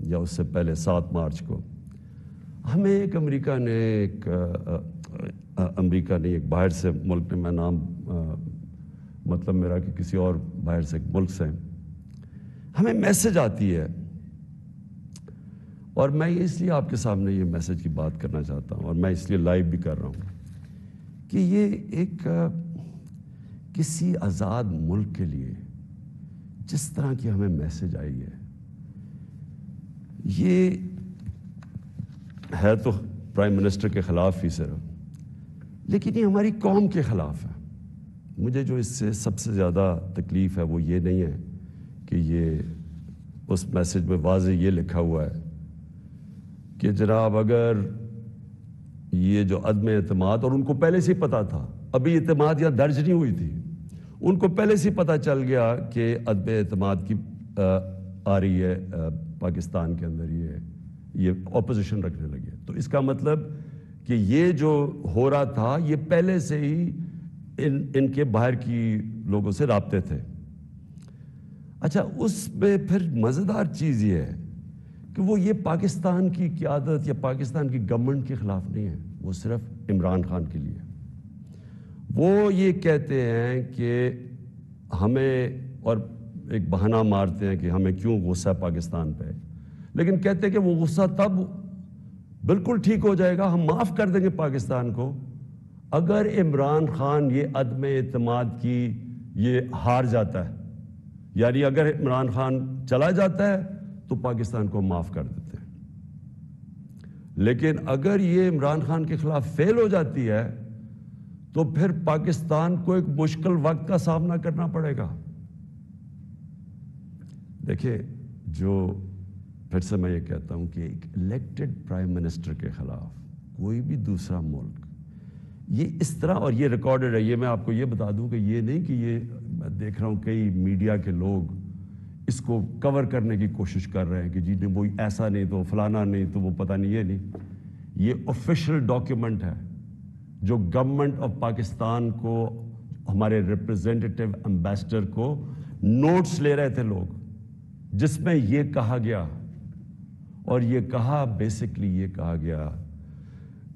یا اس سے پہلے 7 مارچ کو ہمیں ایک امریکہ نے ایک باہر سے ملک نے، میں نام مطلب میرا کہ کسی اور باہر سے ملک سے ہمیں میسج آتی ہے، اور میں اس لیے آپ کے سامنے یہ میسج کی بات کرنا چاہتا ہوں، اور میں اس لیے لائیو بھی کر رہا ہوں کہ یہ ایک کسی آزاد ملک کے لیے جس طرح کی ہمیں میسج آئی ہے، یہ ہے تو پرائم منسٹر کے خلاف ہی صرف، لیکن یہ ہماری قوم کے خلاف ہے۔ مجھے جو اس سے سب سے زیادہ تکلیف ہے وہ یہ نہیں ہے کہ یہ اس میسج میں واضح یہ لکھا ہوا ہے کہ جناب اگر یہ جو عدم اعتماد، اور ان کو پہلے سے ہی پتا تھا، ابھی اعتماد یہاں درج نہیں ہوئی تھی، ان کو پہلے سے ہی پتا چل گیا کہ عدم اعتماد کی آ رہی ہے پاکستان کے اندر، یہ اپوزیشن رکھنے لگے، تو اس کا مطلب کہ یہ جو ہو رہا تھا یہ پہلے سے ہی ان کے باہر کی لوگوں سے رابطے تھے۔ اچھا، اس میں پھر مزیدار چیز یہ ہے کہ وہ یہ پاکستان کی قیادت یا پاکستان کی گورنمنٹ کے خلاف نہیں ہے، وہ صرف عمران خان کے لیے۔ وہ یہ کہتے ہیں کہ ہمیں، اور ایک بہانہ مارتے ہیں کہ ہمیں کیوں غصہ ہے پاکستان پہ، لیکن کہتے ہیں کہ وہ غصہ تب بالکل ٹھیک ہو جائے گا، ہم معاف کر دیں گے پاکستان کو، اگر عمران خان یہ عدم اعتماد کی یہ ہار جاتا ہے، یعنی اگر عمران خان چلا جاتا ہے تو پاکستان کو معاف کر دیتے ہیں، لیکن اگر یہ عمران خان کے خلاف فیل ہو جاتی ہے تو پھر پاکستان کو ایک مشکل وقت کا سامنا کرنا پڑے گا۔ دیکھیں، جو پھر سے میں یہ کہتا ہوں کہ ایک الیکٹڈ پرائم منسٹر کے خلاف کوئی بھی دوسرا ملک یہ اس طرح، اور یہ ریکارڈڈ ہے، یہ میں آپ کو یہ بتا دوں کہ یہ نہیں کہ یہ میں دیکھ رہا ہوں کئی میڈیا کے لوگ اس کو کور کرنے کی کوشش کر رہے ہیں کہ جی وہ ایسا نہیں تو فلانا نہیں تو وہ پتہ نہیں، یہ نہیں، یہ آفیشیل ڈاکیومنٹ ہے جو گورنمنٹ آف پاکستان کو، ہمارے ریپرزینٹیٹیو امبیسڈر کو نوٹس لے رہے تھے لوگ، جس میں یہ کہا گیا، اور یہ کہا بیسکلی یہ کہا گیا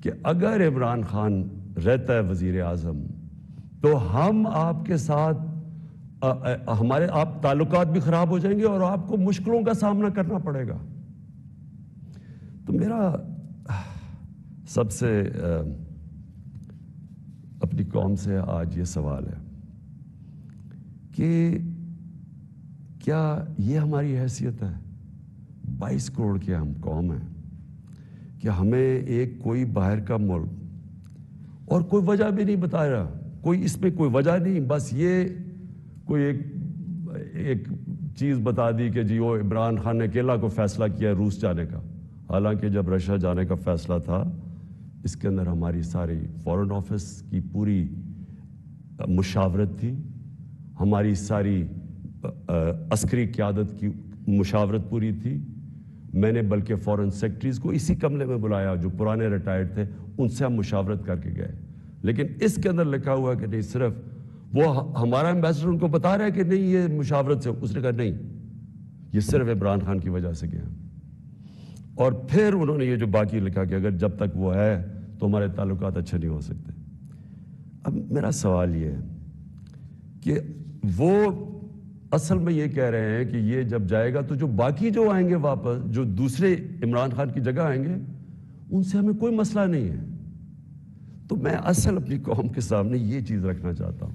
کہ اگر عمران خان رہتا ہے وزیر اعظم تو ہم آپ کے ساتھ ہمارے آپ تعلقات بھی خراب ہو جائیں گے اور آپ کو مشکلوں کا سامنا کرنا پڑے گا۔ تو میرا سب سے اپنی قوم سے آج یہ سوال ہے کہ کیا یہ ہماری حیثیت ہے؟ 22 کروڑ کی ہم قوم ہیں کہ ہمیں ایک کوئی باہر کا ملک، اور کوئی وجہ بھی نہیں بتا رہا، کوئی اس میں کوئی وجہ نہیں، بس یہ کوئی ایک چیز بتا دی کہ جی وہ عمران خان نے اکیلا کو فیصلہ کیا ہے روس جانے کا، حالانکہ جب رشیا جانے کا فیصلہ تھا اس کے اندر ہماری ساری فارن آفس کی پوری مشاورت تھی، ہماری ساری عسکری قیادت کی مشاورت پوری تھی۔ میں نے بلکہ فارن سیکرٹریز کو اسی کمرے میں بلایا جو پرانے ریٹائرڈ تھے، ان سے ہم مشاورت کر کے گئے، لیکن اس کے اندر لکھا ہوا ہے کہ نہیں، صرف وہ ہمارا ایمبیسڈر ان کو بتا رہا ہے کہ نہیں یہ مشاورت سے، اس نے کہا نہیں یہ صرف عمران خان کی وجہ سے گیا، اور پھر انہوں نے یہ جو باقی لکھا کہ اگر جب تک وہ ہے تو ہمارے تعلقات اچھے نہیں ہو سکتے۔ اب میرا سوال یہ ہے کہ وہ اصل میں یہ کہہ رہے ہیں کہ یہ جب جائے گا تو جو باقی جو آئیں گے واپس، جو دوسرے عمران خان کی جگہ آئیں گے، ان سے ہمیں کوئی مسئلہ نہیں ہے۔ تو میں اصل اپنی قوم کے سامنے یہ چیز رکھنا چاہتا ہوں،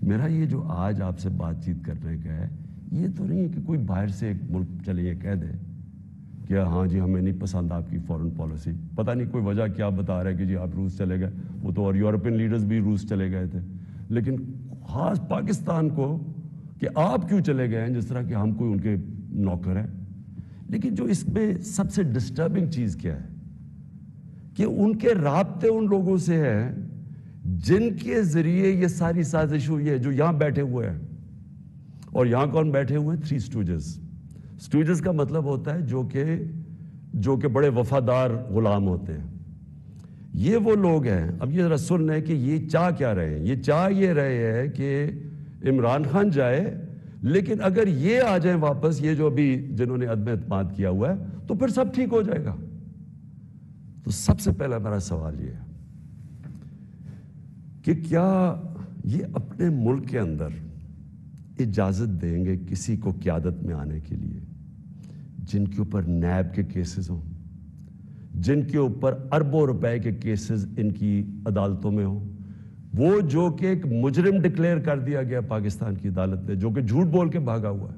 میرا یہ جو آج آپ سے بات چیت کرنے کا ہے، یہ تو نہیں ہے کہ کوئی باہر سے ایک ملک چلے یہ کہہ دے کہ ہاں جی ہمیں نہیں پسند آپ کی فورن پالیسی، پتہ نہیں کوئی وجہ کیا بتا رہا ہے کہ جی آپ روس چلے گئے، وہ تو اور یورپین لیڈرز بھی روس چلے گئے تھے، لیکن خاص پاکستان کو کہ آپ کیوں چلے گئے ہیں، جس طرح کہ ہم کوئی ان کے نوکر ہیں۔ لیکن جو اس میں سب سے ڈسٹربنگ چیز کیا ہے کہ ان کے رابطے ان لوگوں سے ہیں جن کے ذریعے یہ ساری سازش ہوئی ہے، جو یہاں بیٹھے ہوئے ہیں، اور یہاں کون بیٹھے ہوئے ہیں؟ 3 اسٹوجز۔ اسٹوجز کا مطلب ہوتا ہے جو کہ بڑے وفادار غلام ہوتے ہیں، یہ وہ لوگ ہیں۔ اب یہ ذرا سن لیں کہ یہ چاہ کیا رہے ہیں، یہ چاہ یہ رہے ہیں کہ عمران خان جائے لیکن اگر یہ آ جائیں واپس، یہ جو ابھی جنہوں نے عدم اعتماد کیا ہوا ہے، تو پھر سب ٹھیک ہو جائے گا۔ تو سب سے پہلا میرا سوال یہ ہے کہ کیا یہ اپنے ملک کے اندر اجازت دیں گے کسی کو قیادت میں آنے کے لیے جن کے اوپر نیب کے کیسز ہوں، جن کے اوپر اربوں روپے کے کیسز ان کی عدالتوں میں ہوں، وہ جو کہ ایک مجرم ڈکلیئر کر دیا گیا پاکستان کی عدالت نے، جو کہ جھوٹ بول کے بھاگا ہوا ہے؟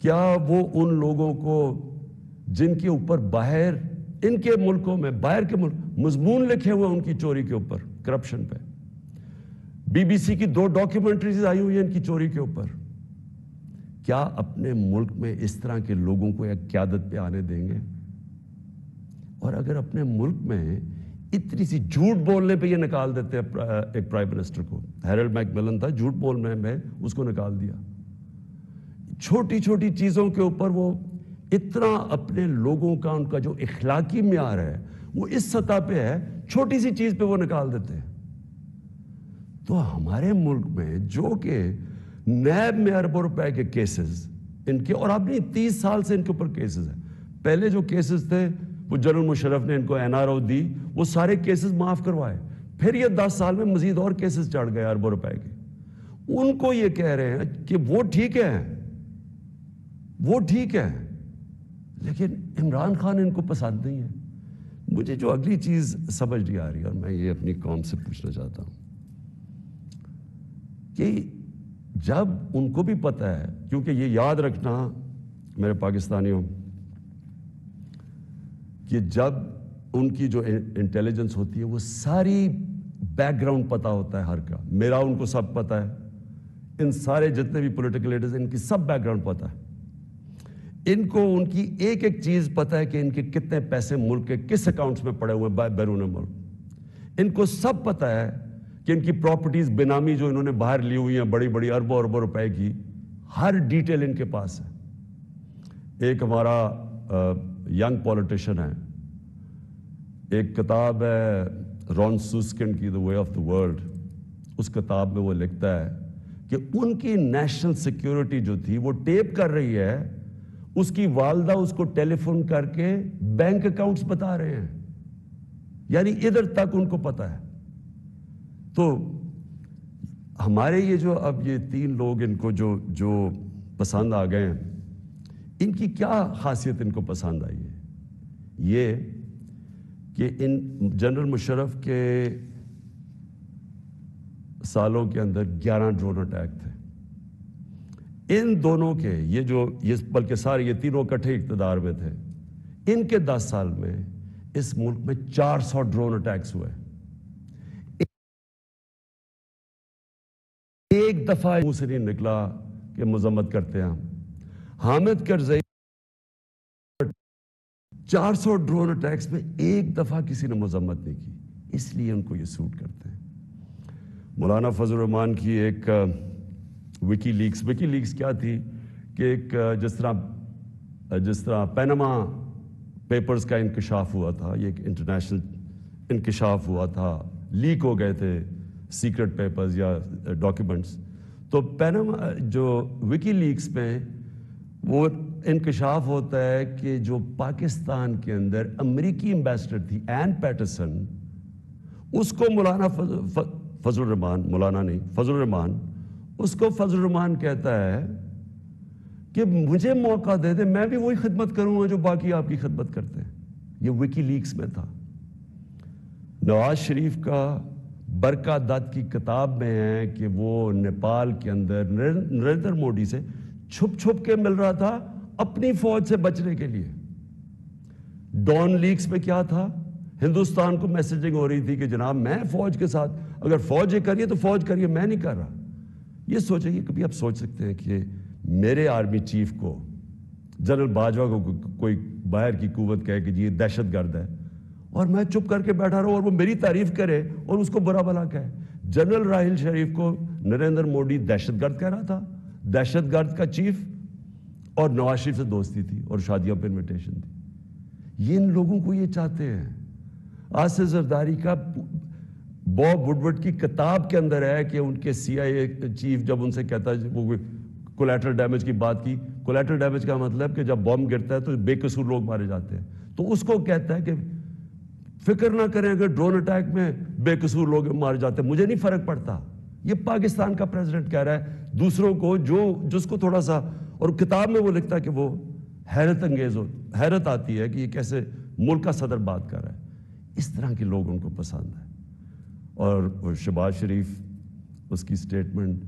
کیا وہ ان لوگوں کو جن کے اوپر باہر ان کے ملکوں میں، باہر کے ملک مضمون لکھے ہوئے ان کی چوری کے اوپر، کرپشن پہ، بی بی سی کی 2 ڈاکیومنٹریز آئی ہوئی ہیں ان کی چوری کے اوپر، کیا اپنے ملک میں اس طرح کے لوگوں کو ایک قیادت پہ آنے دیں گے؟ اور اگر اپنے ملک میں اتنی سی جھوٹ بولنے پہ یہ نکال دیتے ہیں ایک پرائم منسٹر کو، ہیرلڈ میک ملن تھا، جھوٹ بولنے میں اس کو نکال دیا، چھوٹی چھوٹی چیزوں کے اوپر وہ اتنا اپنے لوگوں کا، ان کا جو اخلاقی معیار ہے وہ اس سطح پہ ہے، چھوٹی سی چیز پہ وہ نکال دیتے ہیں۔ تو ہمارے ملک میں جو کہ نیب میں اربوں روپے کے کیسز ان کے، اور اب نہیں 30 سال سے ان کے اوپر کیسز ہیں، پہلے جو کیسز تھے وہ جنرل مشرف نے ان کو این آر او دی، وہ سارے کیسز معاف کروائے، پھر یہ 10 سال میں مزید اور کیسز چڑھ گئے اربوں روپے کے، ان کو یہ کہہ رہے ہیں کہ وہ ٹھیک ہے، وہ ٹھیک ہے، لیکن عمران خان ان کو پسند نہیں ہے۔ مجھے جو اگلی چیز سمجھ نہیں آ رہی، اور میں یہ اپنی قوم سے پوچھنا چاہتا ہوں کہ جب ان کو بھی پتہ ہے، کیونکہ یہ یاد رکھنا میرے پاکستانیوں کہ جب ان کی جو انٹیلیجنس ہوتی ہے وہ ساری بیک گراؤنڈ پتہ ہوتا ہے ہر کا، میرا ان کو سب پتہ ہے، ان سارے جتنے بھی پولیٹیکل لیڈرز ان کی سب بیک گراؤنڈ پتہ ہے، ان کو ان کی ایک ایک چیز پتہ ہے کہ ان کے کتنے پیسے ملک کے کس اکاؤنٹس میں پڑے ہوئے ہیں بیرون ملک، ان کو سب پتہ ہے کہ ان کی پراپرٹیز بینامی جو انہوں نے باہر لی ہوئی ہیں بڑی بڑی اربوں اربوں روپے کی، ہر ڈیٹیل ان کے پاس ہے۔ ایک ہمارا ینگ پولیٹیشین ہے، ایک کتاب ہے رون سوسکنڈ کی The Way of the World، اس کتاب میں وہ لکھتا ہے کہ ان کی نیشنل سیکیورٹی جو تھی وہ ٹیپ کر رہی ہے، اس کی والدہ اس کو ٹیلی فون کر کے بینک اکاؤنٹس بتا رہے ہیں، یعنی ادھر تک ان کو پتا ہے۔ تو ہمارے یہ جو اب یہ 3 لوگ ان کو جو پسند آ گئے ہیں، ان کی کیا خاصیت ان کو پسند آئی ہے؟ یہ کہ ان جنرل مشرف کے سالوں کے اندر 11 ڈرون اٹیک تھے، ان دونوں کے یہ بلکہ سارے یہ تینوں اکٹھے اقتدار میں تھے، ان کے 10 سال میں اس ملک میں 400 ڈرون اٹیکس ہوئے، ایک دفعہ منہ سے نہیں نکلا کہ مذمت کرتے ہیں ہم۔ حامد کرزئی 400 ڈرون اٹیکس میں ایک دفعہ کسی نے مذمت نہیں کی، اس لیے ان کو یہ سوٹ کرتے ہیں۔ مولانا فضل الرحمان کی ایک وکی لیکس کیا تھی کہ ایک جس طرح پینما پیپرز کا انکشاف ہوا تھا، یہ ایک انٹرنیشنل انکشاف ہوا تھا، لیک ہو گئے تھے سیکرٹ پیپرز یا ڈاکیومنٹس، تو پینما جو وکی لیکس میں وہ انکشاف ہوتا ہے کہ جو پاکستان کے اندر امریکی ایمبیسڈر تھی این پیٹرسن، اس کو مولانا فضل الرحمان، مولانا نہیں فضل الرحمان، اس کو فضل الرحمان کہتا ہے کہ مجھے موقع دے دے، میں بھی وہی خدمت کروں گا جو باقی آپ کی خدمت کرتے ہیں۔ یہ وکی لیکس میں تھا۔ نواز شریف کا برکا دت کی کتاب میں ہے کہ وہ نیپال کے اندر نریندر مودی سے چھپ چھپ کے مل رہا تھا اپنی فوج سے بچنے کے لیے۔ ڈان لیکس میں کیا تھا؟ ہندوستان کو میسیجنگ ہو رہی تھی کہ جناب میں فوج کے ساتھ، اگر فوج یہ کریے تو فوج کریے، میں نہیں کر رہا۔ یہ سوچیں، کبھی آپ سوچ سکتے ہیں کہ میرے آرمی چیف کو، جنرل باجوہ کو کوئی باہر کی قوت کہے کہ جی یہ دہشت گرد ہے، اور میں چپ کر کے بیٹھا رہا ہوں اور وہ میری تعریف کرے اور اس کو برا بھلا کہے؟ جنرل راحیل شریف کو نریندر مودی دہشت گرد کہہ رہا تھا، دہشت گرد کا چیف، اور نواز شریف سے دوستی تھی اور شادیوں پہ انویٹیشن تھی۔ یہ ان لوگوں کو یہ چاہتے ہیں۔ آصف زرداری کا باب وڈورڈ کی کتاب کے اندر ہے کہ ان کے سی آئی اے چیف جب ان سے کہتا ہے وہ کولیٹرل ڈیمیج کی بات کی. کولیٹرل ڈیمیج کا مطلب کہ جب بم گرتا ہے تو بے قصور لوگ مارے جاتے ہیں, تو اس کو کہتا ہے کہ فکر نہ کریں اگر ڈرون اٹیک میں بے قصور لوگ مارے جاتے ہیں, مجھے نہیں فرق پڑتا. یہ پاکستان کا پریزیڈنٹ کہہ رہا ہے دوسروں کو, جس کو تھوڑا سا, اور کتاب میں وہ لکھتا ہے کہ وہ حیرت انگیز حیرت آتی ہے کہ یہ کیسے ملک کا صدر بات کر رہا ہے. اس طرح کے لوگ ان کو پسند ہے. اور شہباز شریف اس کی سٹیٹمنٹ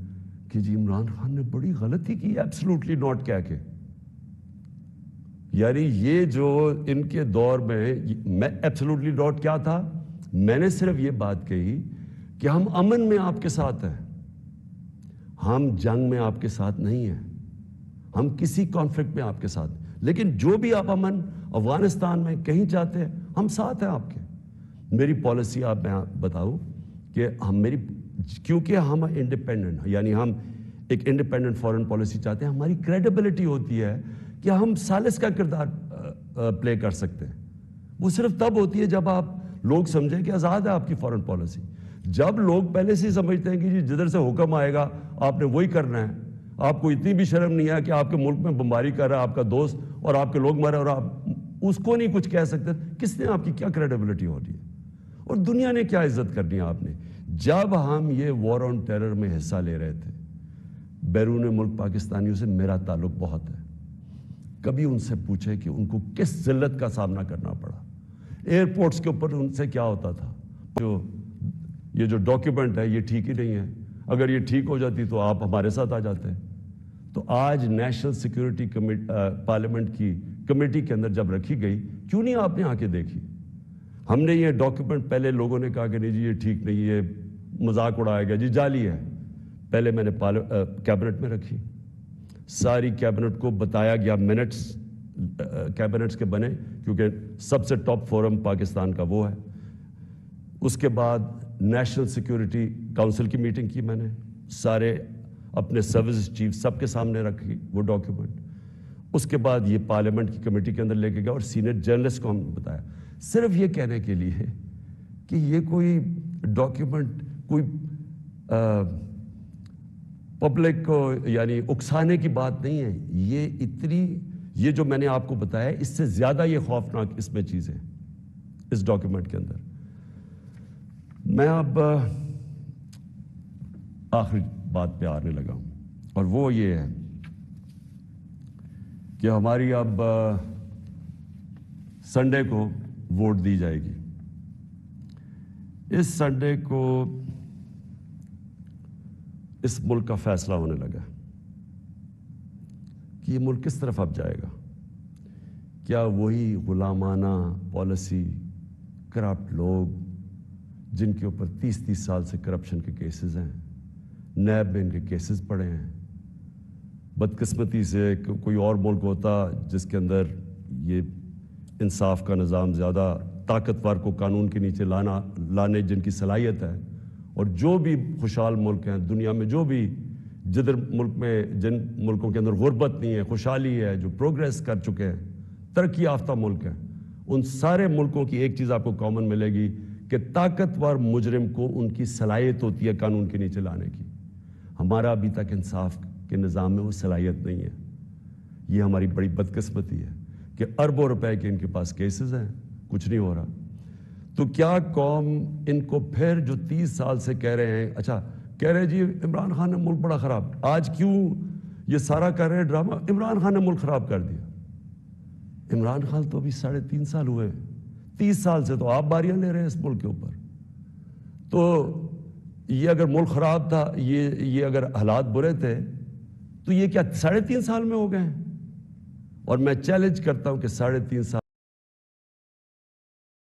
کہ جی عمران خان نے بڑی غلطی کی ایبسلوٹلی ناٹ کہہ کے, یعنی یہ جو ان کے دور میں ایبسلوٹلی ناٹ کیا تھا, میں نے صرف یہ بات کہی کہ ہم امن میں آپ کے ساتھ ہیں, ہم جنگ میں آپ کے ساتھ نہیں ہیں, ہم کسی کانفلکٹ میں آپ کے ساتھ, لیکن جو بھی آپ امن افغانستان میں کہیں چاہتے ہیں ہم ساتھ ہیں آپ کے. میری پالیسی آپ میں بتاؤں کہ کیونکہ ہم انڈیپینڈنٹ, یعنی ہم ایک انڈیپینڈنٹ فارن پالیسی چاہتے ہیں, ہماری کریڈیبلٹی ہوتی ہے کہ ہم ثالث کا کردار پلے کر سکتے ہیں. وہ صرف تب ہوتی ہے جب آپ لوگ سمجھیں کہ آزاد ہے آپ کی فارن پالیسی. جب لوگ پہلے سے ہی سمجھتے ہیں کہ جی جدھر سے حکم آئے گا آپ نے وہی کرنا ہے, آپ کو اتنی بھی شرم نہیں ہے کہ آپ کے ملک میں بمباری کر رہا ہے آپ کا دوست اور آپ کے لوگ مرے اور آپ اس کو نہیں کچھ کہہ سکتے, کس نے آپ کی کیا کریڈیبلٹی ہو رہی ہے اور دنیا نے کیا عزت کرنی ہے آپ نے. جب ہم یہ وار آن ٹیرر میں حصہ لے رہے تھے, بیرون ملک پاکستانیوں سے میرا تعلق بہت ہے, کبھی ان سے پوچھے کہ ان کو کس ذلت کا سامنا کرنا پڑا. ایئرپورٹس کے اوپر ان سے کیا ہوتا تھا, یہ جو ڈاکیومنٹ ہے یہ ٹھیک ہی نہیں ہے, اگر یہ ٹھیک ہو جاتی تو آپ ہمارے ساتھ آ جاتے. تو آج نیشنل سیکیورٹی پارلیمنٹ کی کمیٹی کے اندر جب رکھی گئی, کیوں نہیں آپ نے آ کے دیکھی. ہم نے یہ ڈاکیومنٹ پہلے لوگوں نے کہا کہ نہیں جی یہ ٹھیک نہیں, یہ مذاق اڑایا گیا, جی جعلی ہے. پہلے میں نے کیبنٹ میں رکھی, ساری کیبنٹ کو بتایا گیا, منٹس کیبنٹس کے بنے کیونکہ سب سے ٹاپ فورم پاکستان کا وہ ہے. اس کے بعد نیشنل سیکیورٹی کونسل کی میٹنگ کی, میں نے سارے اپنے سروس چیف سب کے سامنے رکھی وہ ڈاکیومنٹ. اس کے بعد یہ پارلیمنٹ کی کمیٹی کے اندر لے کے گیا اور سینئر جرنلسٹ کو ہم بتایا, صرف یہ کہنے کے لیے کہ یہ کوئی ڈاکیومنٹ کوئی پبلک کو یعنی اکسانے کی بات نہیں ہے. یہ جو میں نے آپ کو بتایا اس سے زیادہ یہ خوفناک اس میں چیزیں اس ڈاکیومنٹ کے اندر. میں اب آخری بات پہ آنے لگا ہوں, اور وہ یہ ہے کہ ہماری اب سنڈے کو ووٹ دی جائے گی. اس سنڈے کو اس ملک کا فیصلہ ہونے لگا کہ یہ ملک کس طرف اب جائے گا. کیا وہی غلامانہ پالیسی, کرپٹ لوگ جن کے اوپر 30 سال سے کرپشن کے کیسز ہیں, نیب میں ان کے کیسز پڑے ہیں, بدقسمتی سے کوئی اور ملک ہوتا جس کے اندر یہ انصاف کا نظام زیادہ طاقتور کو قانون کے نیچے لانے جن کی صلاحیت ہے, اور جو بھی خوشحال ملک ہیں دنیا میں, جو بھی جدھر ملک میں جن ملکوں کے اندر غربت نہیں ہے, خوشحالی ہے, جو پروگریس کر چکے ہیں, ترقی یافتہ ملک ہیں, ان سارے ملکوں کی ایک چیز آپ کو کامن ملے گی کہ طاقتور مجرم کو ان کی صلاحیت ہوتی ہے قانون کے نیچے لانے کی. ہمارا ابھی تک انصاف کے نظام میں وہ صلاحیت نہیں ہے. یہ ہماری بڑی بدقسمتی ہے کہ اربوں روپے کے ان کے پاس کیسز ہیں, کچھ نہیں ہو رہا. تو کیا قوم ان کو پھر جو 30 سال سے کہہ رہے ہیں, اچھا کہہ رہے جی عمران خان نے ملک بڑا خراب, آج کیوں یہ سارا کر رہے ڈرامہ, عمران خان نے ملک خراب کر دیا. عمران خان تو ابھی 3.5 سال ہوئے, 30 سال سے تو آپ باریاں لے رہے ہیں اس ملک کے اوپر. تو یہ اگر ملک خراب تھا, یہ اگر حالات برے تھے تو یہ کیا 3.5 سال میں ہو گئے ہیں. اور میں چیلنج کرتا ہوں کہ 3.5 سال